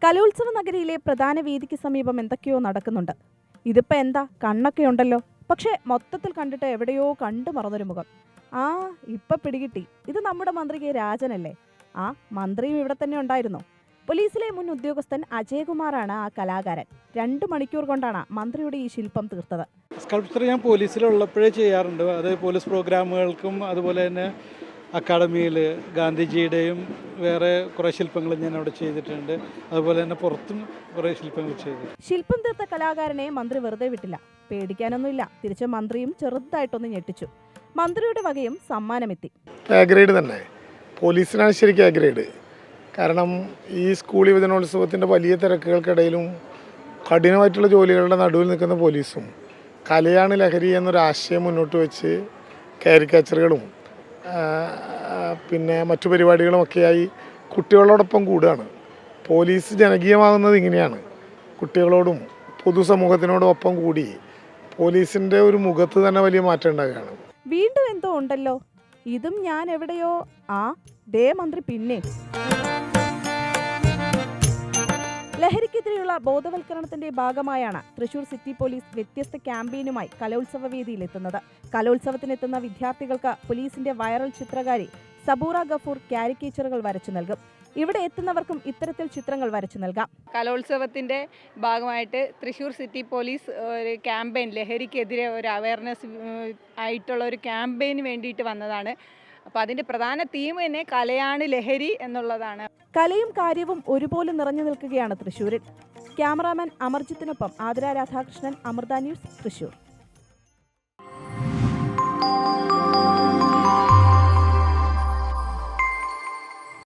കലോത്സവ നഗരിയിലെ പ്രധാന വേദിക്ക് സമീപം എന്തൊക്കെയോ നടക്കുന്നുണ്ട്. ഇതിപ്പോൾ എന്താ, കണ്ണൊക്കെ ഉണ്ടല്ലോ, പക്ഷേ മൊത്തത്തിൽ കണ്ടിട്ട് എവിടെയോ കണ്ടു മറന്നൊരു മുഖം. ആ, ഇപ്പം പിടികിട്ടി, ഇത് നമ്മുടെ മന്ത്രി കെ രാജനല്ലേ? ആ, മന്ത്രിയും ഇവിടെ തന്നെ ഉണ്ടായിരുന്നു. പോലീസിലെ മുൻ ഉദ്യോഗസ്ഥൻ അജയകുമാറാണ് ആ കലാകാരൻ. 2 മണിക്കൂർ കൊണ്ടാണ് മന്ത്രിയുടെ ഈ ശില്പം തീർത്തത്. സ്കൾപ്ചർ ഞാൻ പോലീസിലുള്ളപ്പോഴേ ചെയ്യാറുണ്ട്. അത് പോലീസ് പ്രോഗ്രാമുകൾക്കും അതുപോലെ തന്നെ അക്കാഡമിയിൽ ഗാന്ധിജിയുടെയും വേറെ കുറേ ശില്പങ്ങൾ ഞാൻ അവിടെ ചെയ്തിട്ടുണ്ട്. അതുപോലെ തന്നെ പുറത്തും കുറേ ശില്പങ്ങൾ ചെയ്തു. ശില്പം തീർത്ത കലാകാരനെ മന്ത്രി വെറുതെ വിട്ടില്ല. പേടിക്കാനൊന്നുമില്ല, തിരിച്ച് മന്ത്രിയും ചെറുതായിട്ടൊന്ന് ഞെട്ടിച്ചു. മന്ത്രിയുടെ വകയും സമ്മാനമെത്തി. എ ഗ്രേഡ് തന്നെ, പോലീസിനാണ് ശരിക്കും എ ഗ്രേഡ്. കാരണം ഈ സ്കൂൾ യുവജനോത്സവത്തിൻ്റെ വലിയ തിരക്കുകൾക്കിടയിലും കഠിനമായിട്ടുള്ള ജോലികളുടെ നടുവിൽ നിൽക്കുന്ന പോലീസും കലയാണ് ലഹരി എന്നൊരാശയം മുന്നോട്ട് വെച്ച് കാരിക്കേച്ചറുകളും പിന്നെ മറ്റു പരിപാടികളുമൊക്കെയായി കുട്ടികളോടൊപ്പം കൂടുകയാണ്. പോലീസ് ജനകീയമാകുന്നത് ഇങ്ങനെയാണ്, കുട്ടികളോടും പൊതുസമൂഹത്തിനോടും ഒപ്പം കൂടി പോലീസിൻ്റെ ഒരു മുഖത്ത് തന്നെ വലിയ മാറ്റം ഉണ്ടാകുകയാണ്. വീണ്ടും എന്തോ ഉണ്ടല്ലോ, ഇതും ഞാൻ എവിടെയോ. ആ, ദേ മന്ത്രി പിന്നെ. ലഹരിക്കെതിരെയുള്ള ബോധവൽക്കരണത്തിന്റെ ഭാഗമായാണ് തൃശൂർ സിറ്റി പോലീസ് വ്യത്യസ്ത ക്യാമ്പയിനുമായി കലോത്സവ വേദിയിലെത്തുന്നത്. കലോത്സവത്തിനെത്തുന്ന വിദ്യാർത്ഥികൾക്ക് പോലീസിന്റെ വൈറൽ ചിത്രകാരി സബൂറ ഗഫൂർ കാരിക്കേച്ചറുകൾ വരച്ചു നൽകും. ഇവിടെ എത്തുന്നവർക്കും ഇത്തരത്തിൽ ചിത്രങ്ങൾ വരച്ചു നൽകാം. കലോത്സവത്തിൻ്റെ ഭാഗമായിട്ട് തൃശ്ശൂർ സിറ്റി പോലീസ് ഒരു ക്യാമ്പയിൻ, ലഹരിക്കെതിരെ ഒരു അവയർനെസ് ആയിട്ടുള്ള ഒരു ക്യാമ്പയിന് വേണ്ടിയിട്ട് വന്നതാണ്. അപ്പോൾ അതിൻ്റെ പ്രധാന തീം തന്നെ കലയാണ് ലഹരി എന്നുള്ളതാണ്. കലയും കാര്യവും ഒരുപോലെ നിറഞ്ഞു നിൽക്കുകയാണ് തൃശ്ശൂരിൽ. ക്യാമറാമാൻ അമർജിത്തിനൊപ്പം ആതിര രാധാകൃഷ്ണൻ, അമൃത ന്യൂസ്, തൃശ്ശൂർ.